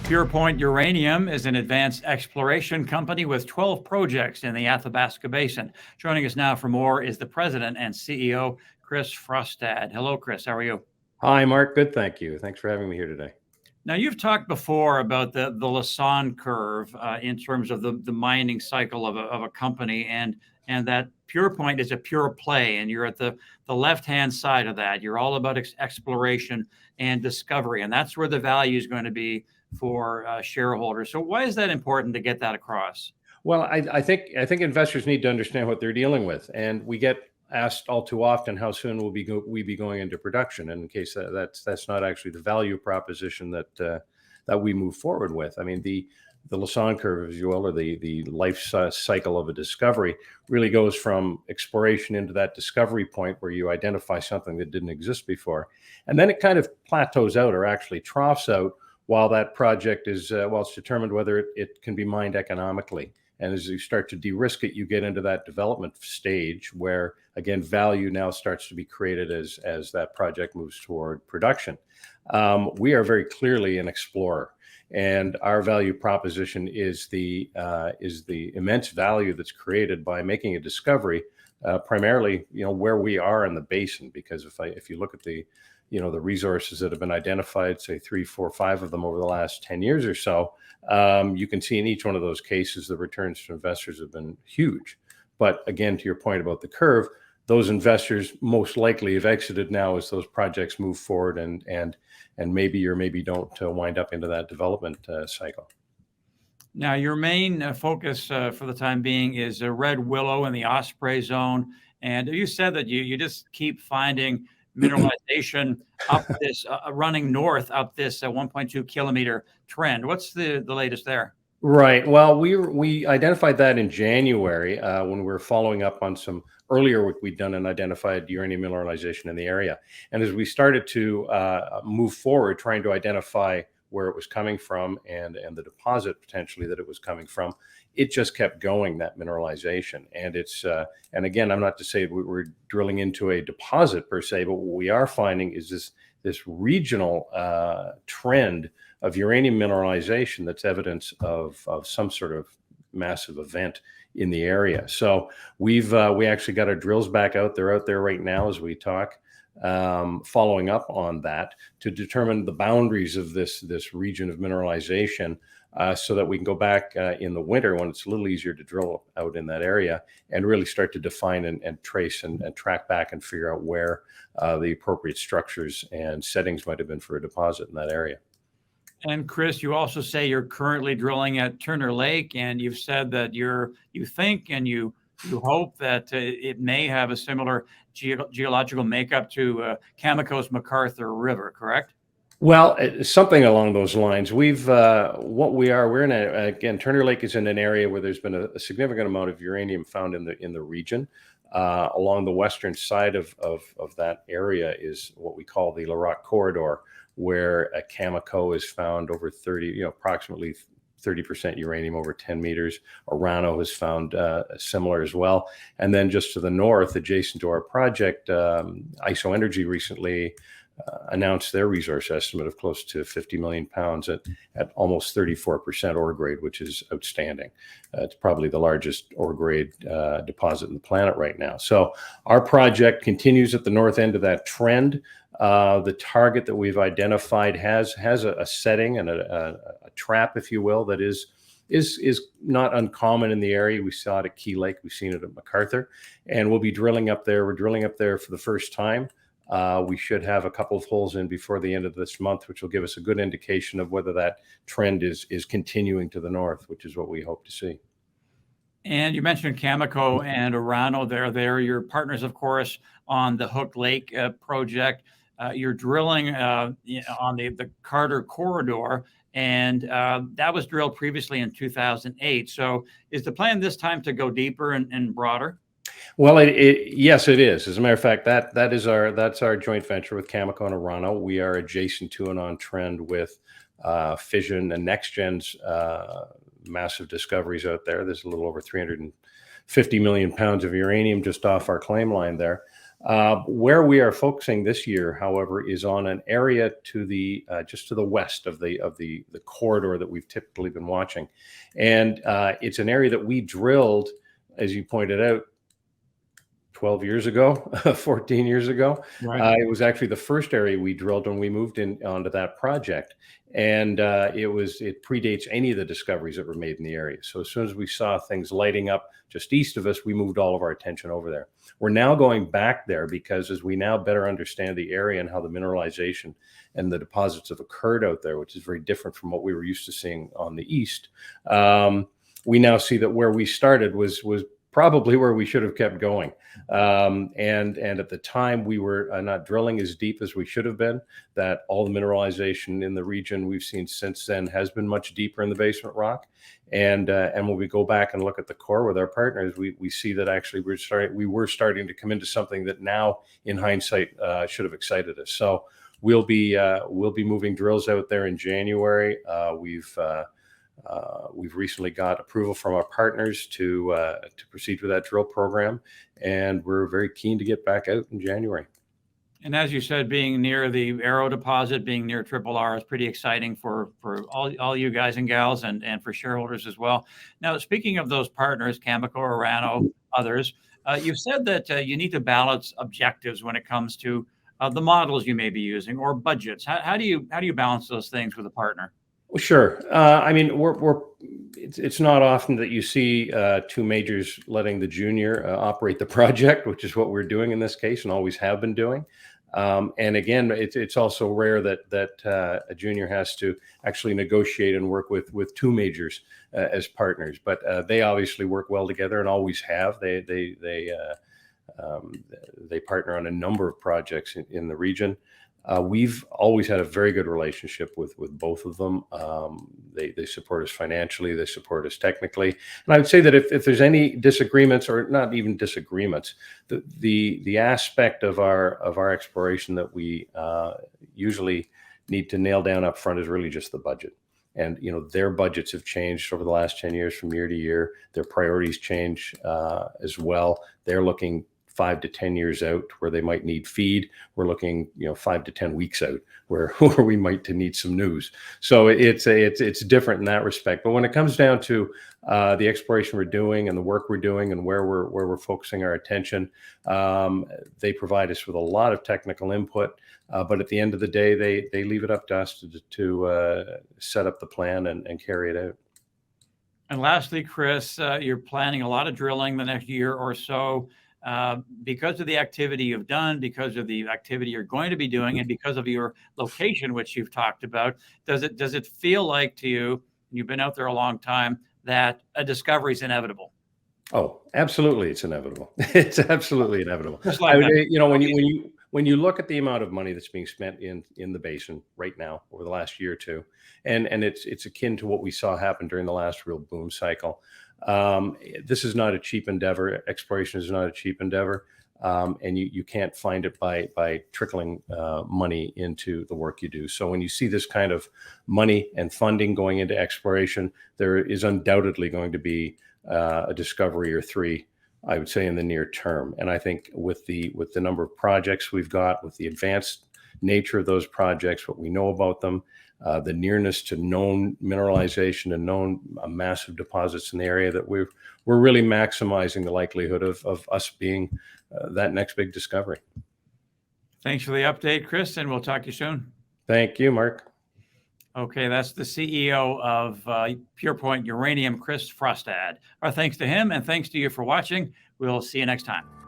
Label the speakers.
Speaker 1: Purepoint Uranium is an advanced exploration company with 12 projects in the Athabasca Basin. Joining us now for more is the president and CEO, Chris Frostad. Hello, Chris. How are you?
Speaker 2: Hi, Mark. Good, thank you. Thanks for having me here today.
Speaker 1: Now, you've talked before about the Lassonde curve in terms of the mining cycle of a company, and that Purepoint is a pure play, and you're at the left-hand side of that. You're all about exploration and discovery, and that's where the value is going to be for shareholders. So why is that important to get that across?
Speaker 2: Well, I think investors need to understand what they're dealing with, and we get asked all too often how soon will we be going into production. And in case that's not actually the value proposition that we move forward with. I mean, the Lassonde curve, as you will, or the life cycle of a discovery, really goes from exploration into that discovery point where you identify something that didn't exist before, and then it kind of plateaus out, or actually troughs out, while that project is, well, it's determined whether it can be mined economically. And as you start to de-risk it, you get into that development stage where, again, value now starts to be created as that project moves toward production. We are very clearly an explorer, and our value proposition is the immense value that's created by making a discovery, primarily, where we are in the basin. Because if you look at the resources that have been identified, say 3, 4, 5 of them over the last 10 years or so, you can see in each one of those cases, the returns to investors have been huge. But again, to your point about the curve, those investors most likely have exited now as those projects move forward and maybe or maybe don't wind up into that development cycle.
Speaker 1: Now, your main focus for the time being is Red Willow in the Osprey zone. And you said that you just keep finding mineralization up this running north up this 1.2 kilometer trend. What's the latest there?
Speaker 2: Right. Well, we identified that in January when we were following up on some earlier work we'd done and identified uranium mineralization in the area. And as we started to move forward, trying to identify where it was coming from and the deposit potentially that it was coming from, it just kept going, that mineralization. And it's and again, I'm not to say we're drilling into a deposit per se, but what we are finding is this regional trend of uranium mineralization that's evidence of some sort of massive event in the area. So we actually got our drills back out. They're out there right now as we talk, following up on that to determine the boundaries of this region of mineralization, so that we can go back in the winter when it's a little easier to drill out in that area and really start to define and trace and track back and figure out where the appropriate structures and settings might have been for a deposit in that area.
Speaker 1: And Chris, you also say you're currently drilling at Turner Lake, and you've said that you think and you hope that it may have a similar geological makeup to Cameco's McArthur River, correct?
Speaker 2: Well, something along those lines. We're in again, Turner Lake is in an area where there's been a significant amount of uranium found in the region. Along the western side of that area is what we call the Laroque Corridor, where Cameco has found over approximately 30% uranium over 10 meters. Orano has found similar as well. And then just to the north, adjacent to our project, IsoEnergy recently announced their resource estimate of close to 50 million pounds at almost 34% ore grade, which is outstanding. It's probably the largest ore grade deposit in the planet right now. So our project continues at the north end of that trend. The target that we've identified has a setting and a trap, if you will, that is not uncommon in the area. We saw it at Key Lake. We've seen it at McArthur, and we'll be drilling up there. We're drilling up there for the first time. We should have a couple of holes in before the end of this month, which will give us a good indication of whether that trend is continuing to the north, which is what we hope to see.
Speaker 1: And you mentioned Cameco and Orano. They're your partners, of course, on the Hook Lake project. You're drilling on the Carter Corridor, and that was drilled previously in 2008. So is the plan this time to go deeper and broader?
Speaker 2: Well, yes, it is. As a matter of fact, that's our joint venture with Cameco and Orano. We are adjacent to and on trend with Fission and NextGen's massive discoveries out there. There's a little over 350 million pounds of uranium just off our claim line there. Where we are focusing this year, however, is on an area to the just to the west of the corridor that we've typically been watching, and it's an area that we drilled, as you pointed out, 12 years ago, 14 years ago.
Speaker 1: Right.
Speaker 2: It was actually the first area we drilled when we moved in onto that project. And it predates any of the discoveries that were made in the area. So as soon as we saw things lighting up just east of us, we moved all of our attention over there. We're now going back there because as we now better understand the area and how the mineralization and the deposits have occurred out there, which is very different from what we were used to seeing on the east, we now see that where we started was probably where we should have kept going. And at the time we were not drilling as deep as we should have been, that all the mineralization in the region we've seen since then has been much deeper in the basement rock. And when we go back and look at the core with our partners, we see that actually we were starting to come into something that now in hindsight should have excited us. So we'll be moving drills out there in January. We've recently got approval from our partners to proceed with that drill program, and we're very keen to get back out in January.
Speaker 1: And as you said, being near the Arrow deposit, being near Triple R is pretty exciting for all you guys and gals and for shareholders as well. Now, speaking of those partners, Cameco, Orano, others, you've said that you need to balance objectives when it comes to the models you may be using or budgets. How do you balance those things with a partner?
Speaker 2: Well, sure. I mean, it's not often that you see two majors letting the junior operate the project, which is what we're doing in this case and always have been doing. And again, it's also rare that a junior has to actually negotiate and work with two majors as partners. But they obviously work well together and always have. They partner on a number of projects in the region. We've always had a very good relationship with both of them. They support us financially, they support us technically. And I would say that if there's any disagreements, or not even disagreements, the aspect of our exploration that we usually need to nail down up front is really just the budget. And their budgets have changed over the last 10 years from year to year. Their priorities change as well. They're looking 5 to 10 years out where they might need feed. We're looking 5 to 10 weeks out where we might need some news. So it's different in that respect. But when it comes down to the exploration we're doing and the work we're doing and where we're focusing our attention, they provide us with a lot of technical input. But at the end of the day, they leave it up to us to set up the plan and carry it out.
Speaker 1: And lastly, Chris, you're planning a lot of drilling the next year or so. Because of the activity you've done, because of the activity you're going to be doing, and because of your location, which you've talked about, does it feel like to you, you've been out there a long time, that a discovery is inevitable?
Speaker 2: Oh, absolutely, it's inevitable. It's absolutely inevitable.
Speaker 1: Just like that.
Speaker 2: When you look at the amount of money that's being spent in the basin right now over the last year or two, and it's akin to what we saw happen during the last real boom cycle. This is not a cheap endeavor. Exploration is not a cheap endeavor. And you can't find it by trickling money into the work you do. So when you see this kind of money and funding going into exploration, there is undoubtedly going to be a discovery or three, I would say, in the near term. And I think with the number of projects we've got, with the advanced nature of those projects, what we know about them, the nearness to known mineralization and known massive deposits in the area, that we're really maximizing the likelihood of us being that next big discovery.
Speaker 1: Thanks for the update, Chris, and we'll talk to you soon.
Speaker 2: Thank you, Mark.
Speaker 1: Okay, that's the CEO of Purepoint Uranium, Chris Frostad. Our thanks to him, and thanks to you for watching. We'll see you next time.